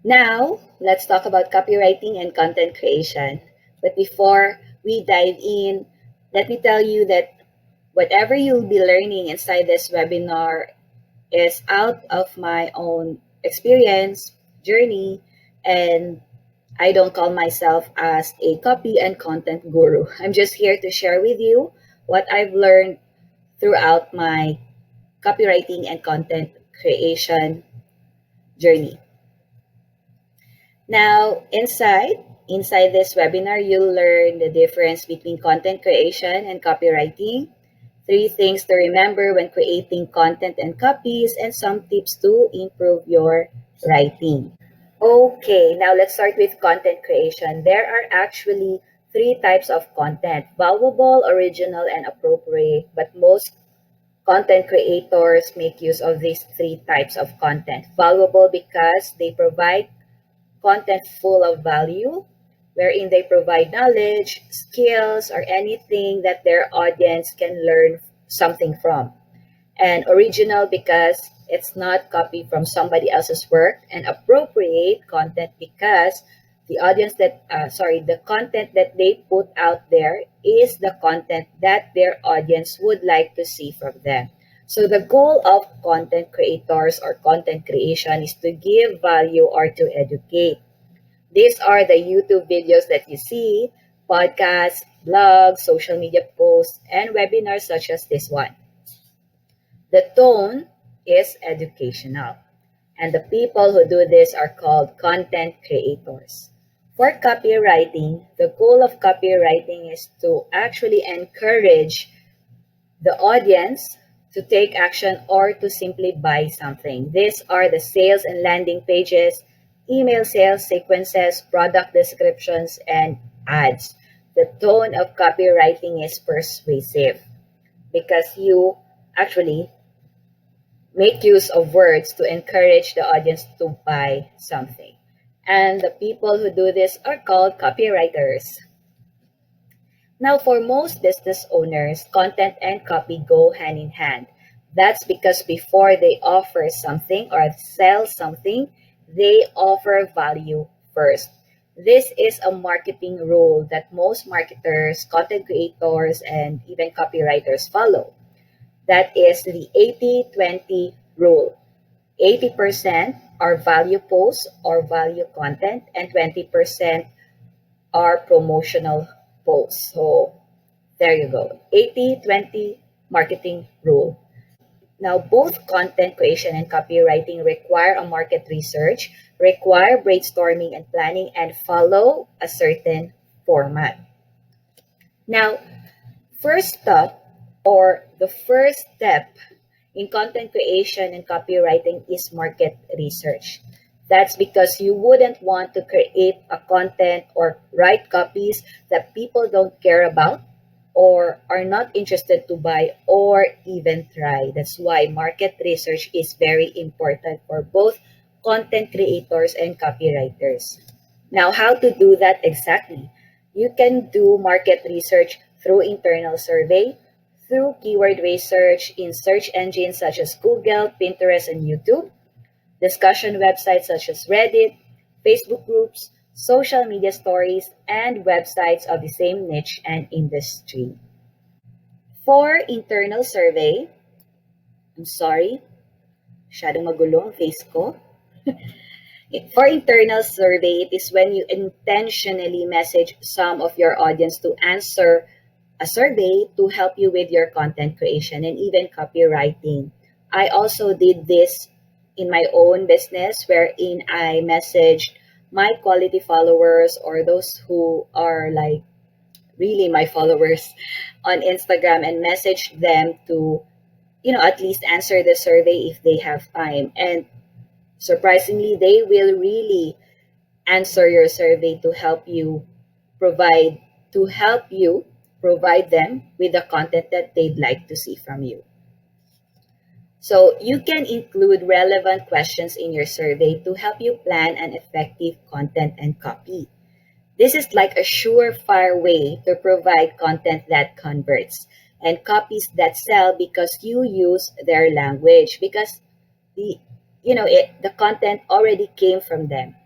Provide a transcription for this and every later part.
Now, let's talk about copywriting and content creation. But before we dive in, let me tell you that whatever you'll be learning inside this webinar is out of my own experience, journey, and I don't call myself as a copy and content guru. I'm just here to share with you what I've learned throughout my copywriting and content creation journey. Now, inside this webinar, you'll learn the difference between content creation and copywriting, three things to remember when creating content and copies, and some tips to improve your writing. Okay, now let's start with content creation. There are actually three types of content: valuable, original, and appropriate. But most content creators make use of these three types of content. Valuable because they provide content full of value, wherein they provide knowledge, skills, or anything that their audience can learn something from. And original because it's not copied from somebody else's work, and appropriate content because the content that they put out there is the content that their audience would like to see from them. So the goal of content creators or content creation is to give value or to educate. These are the YouTube videos that you see, podcasts, blogs, social media posts, and webinars such as this one. The tone is educational, and the people who do this are called content creators. For copywriting, the goal of copywriting is to actually encourage the audience to take action or to simply buy something. These are the sales and landing pages, email sales sequences, product descriptions, and ads. The tone of copywriting is persuasive because you actually make use of words to encourage the audience to buy something. And the people who do this are called copywriters. Now, for most business owners, content and copy go hand in hand. That's because before they offer something or sell something, they offer value first. This is a marketing rule that most marketers, content creators, and even copywriters follow. That is the 80-20 rule. 80% are value posts or value content, and 20% are promotional posts. So there you go. 80-20 marketing rule. Now, both content creation and copywriting require a market research, require brainstorming and planning, and follow a certain format. Now, the first step in content creation and copywriting is market research. That's because you wouldn't want to create a content or write copies that people don't care about or are not interested to buy or even try. That's why market research is very important for both content creators and copywriters. Now, how to do that exactly? You can do market research through internal survey, through keyword research in search engines such as Google, Pinterest, and YouTube, discussion websites such as Reddit, Facebook groups, social media stories, and websites of the same niche and industry. For internal survey, masyadong magulo ang face ko. For internal survey, it is when you intentionally message some of your audience to answer a survey to help you with your content creation and even copywriting. I also did this in my own business wherein I messaged my quality followers or those who are like really my followers on Instagram and messaged them to, at least answer the survey if they have time. And surprisingly, they will really answer your survey to help you provide them with the content that they'd like to see from you. So you can include relevant questions in your survey to help you plan an effective content and copy. This is like a surefire way to provide content that converts and copies that sell because you use their language, because the content already came from them.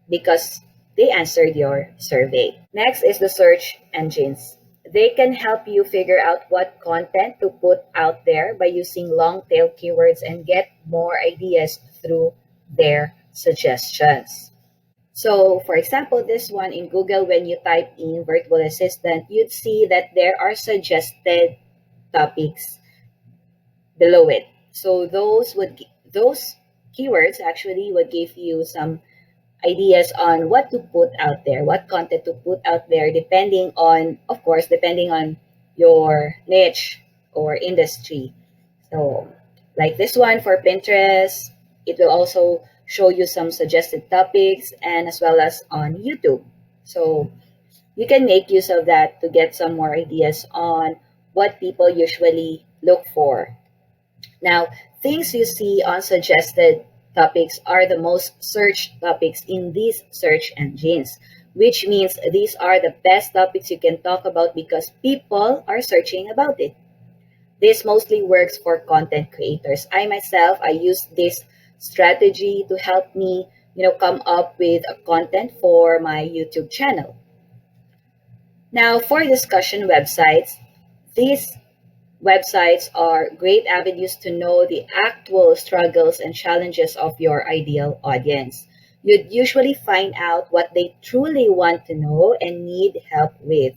because they answered your survey. Next is the search engines. They can help you figure out what content to put out there by using long tail keywords and get more ideas through their suggestions. So, for example, this one in Google, when you type in virtual assistant, you'd see that there are suggested topics below it. So those keywords actually would give you some ideas on what to put out there, what content to put out there, depending on, of course, depending on your niche or industry. So, like this one for Pinterest, it will also show you some suggested topics and as well as on YouTube. So, you can make use of that to get some more ideas on what people usually look for. Now, things you see on suggested topics are the most searched topics in these search engines, which means these are the best topics you can talk about because people are searching about it. This mostly works for content creators. I myself, I use this strategy to help me, come up with a content for my YouTube channel. Now, for discussion websites, these websites are great avenues to know the actual struggles and challenges of your ideal audience. You'd usually find out what they truly want to know and need help with.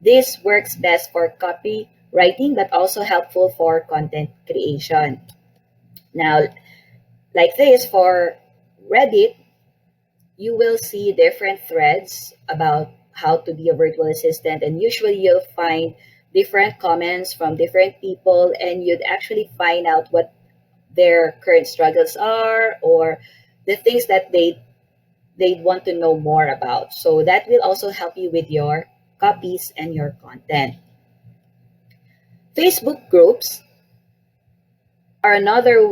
This works best for copywriting, but also helpful for content creation. Now, like this, for Reddit, you will see different threads about how to be a virtual assistant, and usually you'll find different comments from different people, and you'd actually find out what their current struggles are or the things that they want to know more about. So that will also help you with your copies and your content. Facebook groups are another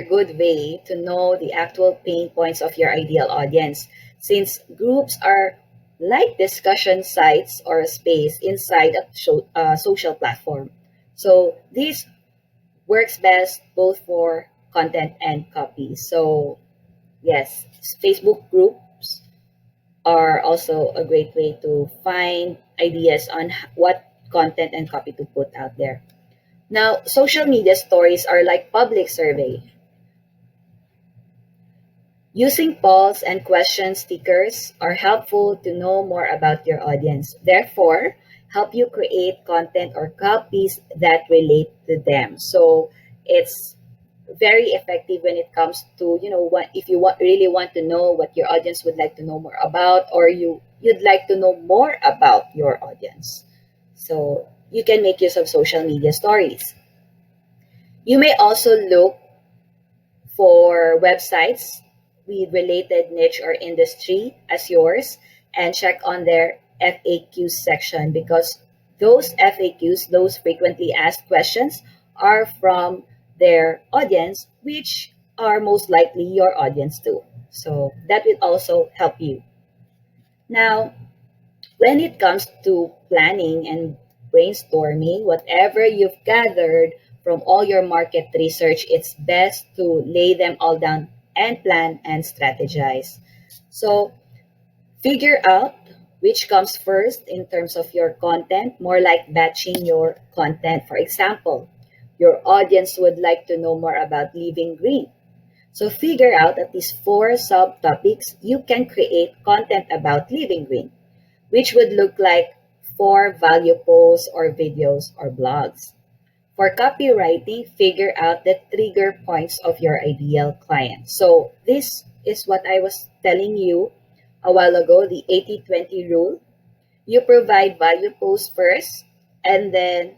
good way to know the actual pain points of your ideal audience, since groups are like discussion sites or a space inside a social platform. So this works best both for content and copy. So yes, Facebook groups are also a great way to find ideas on what content and copy to put out there. Now, social media stories are like public survey. Using polls and question stickers are helpful to know more about your audience. Therefore, help you create content or copies that relate to them. So it's very effective when it comes to, what if you really want to know what your audience would like to know more about, or you'd like to know more about your audience. So you can make use of social media stories. You may also look for websites with related niche or industry as yours and check on their FAQs section, because those FAQs, those frequently asked questions, are from their audience, which are most likely your audience too. So that will also help you. Now, when it comes to planning and brainstorming, whatever you've gathered from all your market research, it's best to lay them all down and plan and strategize. So figure out which comes first in terms of your content, more like batching your content. For example, your audience would like to know more about living green. So figure out at least 4 subtopics you can create content about living green, which would look like 4 value posts or videos or blogs. For copywriting, figure out the trigger points of your ideal client. So this is what I was telling you a while ago, the 80-20 rule. You provide value posts first and then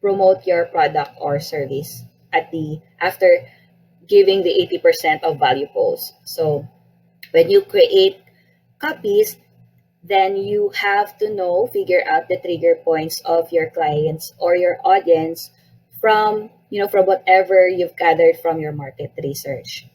promote your product or service after giving the 80% of value posts. So when you create copies, then you have to figure out the trigger points of your clients or your audience from whatever you've gathered from your market research.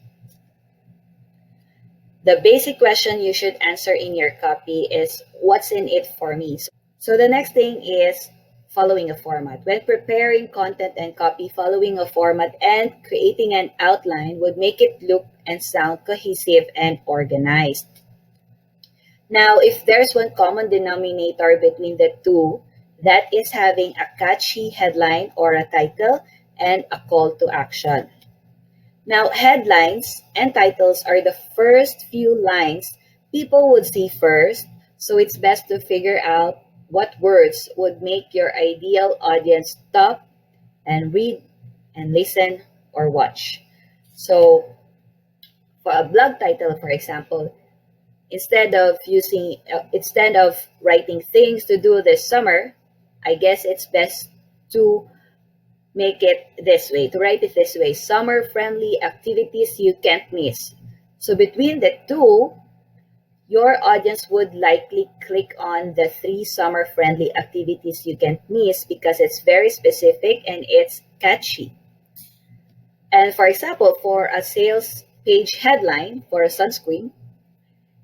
The basic question you should answer in your copy is, what's in it for me? So the next thing is, following a format. When preparing content and copy, following a format and creating an outline would make it look and sound cohesive and organized. Now, if there's one common denominator between the two, that is having a catchy headline or a title and a call to action. Now, headlines and titles are the first few lines people would see first, so it's best to figure out what words would make your ideal audience stop and read and listen or watch. So, for a blog title, for example, instead of writing things to do this summer, I guess it's best to make it this way, to write it this way: summer friendly activities you can't miss. So between the two, your audience would likely click on the 3 summer friendly activities you can't miss because it's very specific and it's catchy. And for example, for a sales page headline for a sunscreen,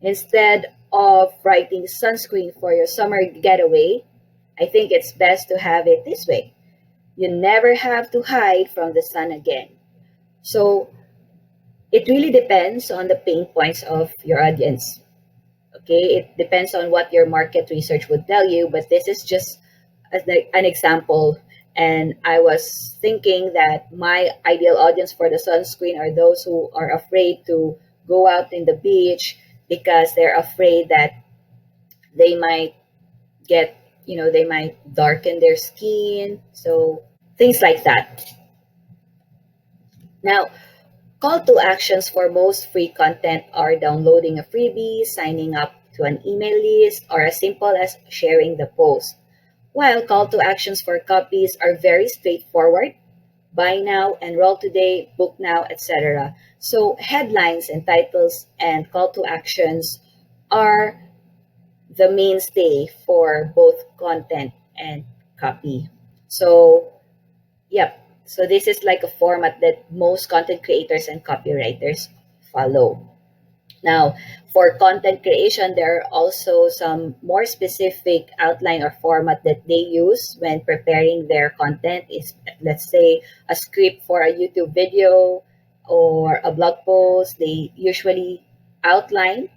instead of writing sunscreen for your summer getaway, I think it's best to have it this way: you never have to hide from the sun again. So it really depends on the pain points of your audience. Okay, it depends on what your market research would tell you, but this is just an example. And I was thinking that my ideal audience for the sunscreen are those who are afraid to go out in the beach because they're afraid that they might get, they might darken their skin. So things like that. Now, call to actions for most free content are downloading a freebie, signing up to an email list, or as simple as sharing the post. While call to actions for copies are very straightforward: buy now, enroll today, book now, etc. So headlines and titles and call to actions are the mainstay for both content and copy. So, yep. So this is like a format that most content creators and copywriters follow. Now, for content creation, there are also some more specific outline or format that they use when preparing their content. Is, let's say, a script for a YouTube video or a blog post. They usually outline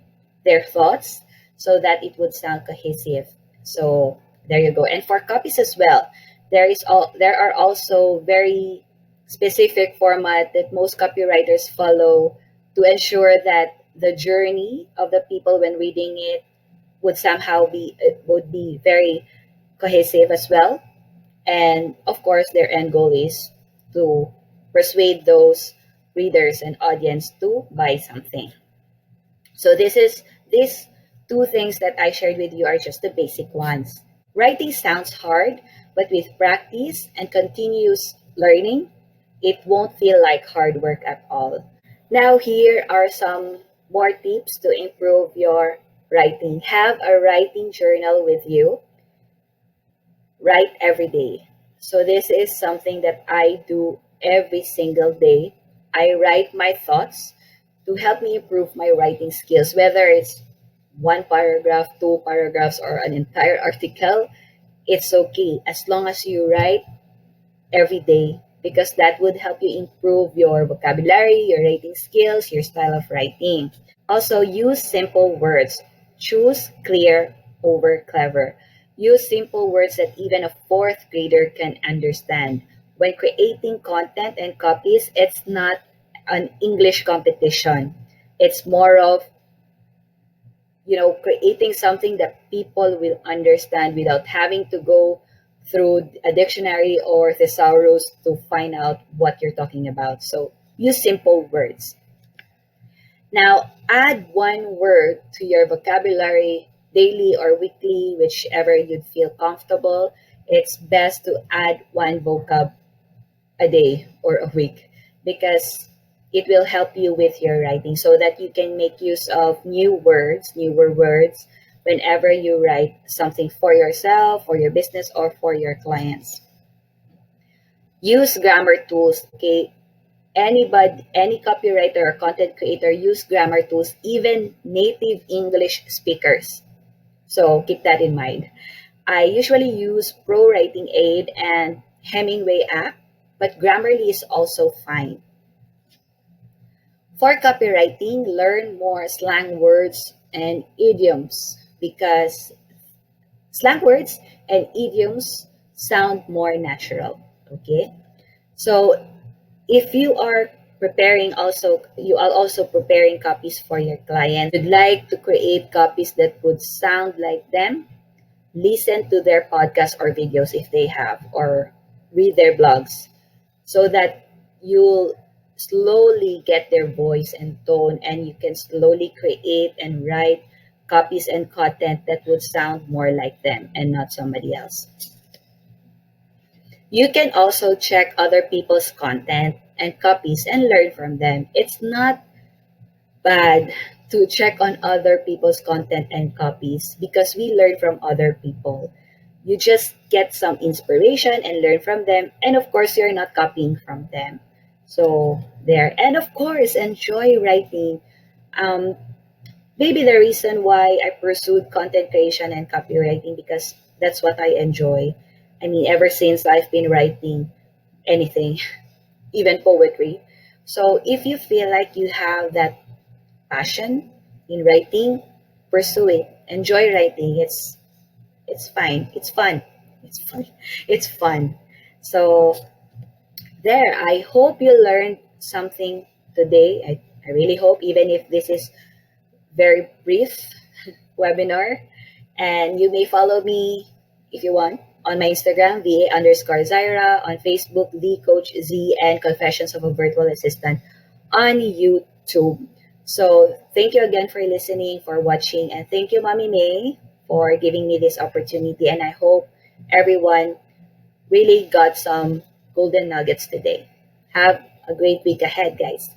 their thoughts so that it would sound cohesive. So there you go. And for copies as well, there are also very specific format that most copywriters follow to ensure that the journey of the people when reading it would be very cohesive as well. And of course, their end goal is to persuade those readers and audience to buy something. So these two things that I shared with you are just the basic ones. Writing sounds hard, but with practice and continuous learning, it won't feel like hard work at all. Now, here are some more tips to improve your writing. Have a writing journal with you. Write every day. So, this is something that I do every single day. I write my thoughts to help me improve my writing skills, whether it's one paragraph, 2 paragraphs, or an entire article. It's okay as long as you write every day, because that would help you improve your vocabulary, your writing skills, your style of writing. Also, use simple words. Choose clear over clever. Use simple words that even a fourth grader can understand. When creating content and copies, it's not an English competition. It's more of, creating something that people will understand without having to go through a dictionary or thesaurus to find out what you're talking about. So use simple words. Now, add one word to your vocabulary daily or weekly, whichever you'd feel comfortable. It's best to add one vocab a day or a week because it will help you with your writing so that you can make use of newer words whenever you write something for yourself, for your business, or for your clients. Use grammar tools, okay? Any copywriter or content creator use grammar tools, even native English speakers. So keep that in mind. I usually use Pro Writing Aid and Hemingway app, but Grammarly is also fine. For copywriting, learn more slang words and idioms because slang words and idioms sound more natural. Okay? So if you are also preparing copies for your client, you'd like to create copies that would sound like them, listen to their podcasts or videos if they have, or read their blogs so that you'll slowly get their voice and tone, and you can slowly create and write copies and content that would sound more like them and not somebody else. You can also check other people's content and copies and learn from them. It's not bad to check on other people's content and copies because we learn from other people. You just get some inspiration and learn from them. And of course, you're not copying from them. So, there. And of course, enjoy writing. Um, Maybe the reason why I pursued content creation and copywriting because that's what I enjoy. I mean, ever since I've been writing anything, even poetry. So if you feel like you have that passion in writing, pursue it. Enjoy writing. It's fine. It's fun. It's fun. It's fun. So there, I hope you learned something today. I really hope, even if this is very brief webinar. And you may follow me if you want on my Instagram, VA_Zaira, on Facebook, The Coach Z, and Confessions of a Virtual Assistant on YouTube. So thank you again for listening, for watching, and thank you, Mommy May, for giving me this opportunity. And I hope everyone really got some golden nuggets today. Have a great week ahead, guys.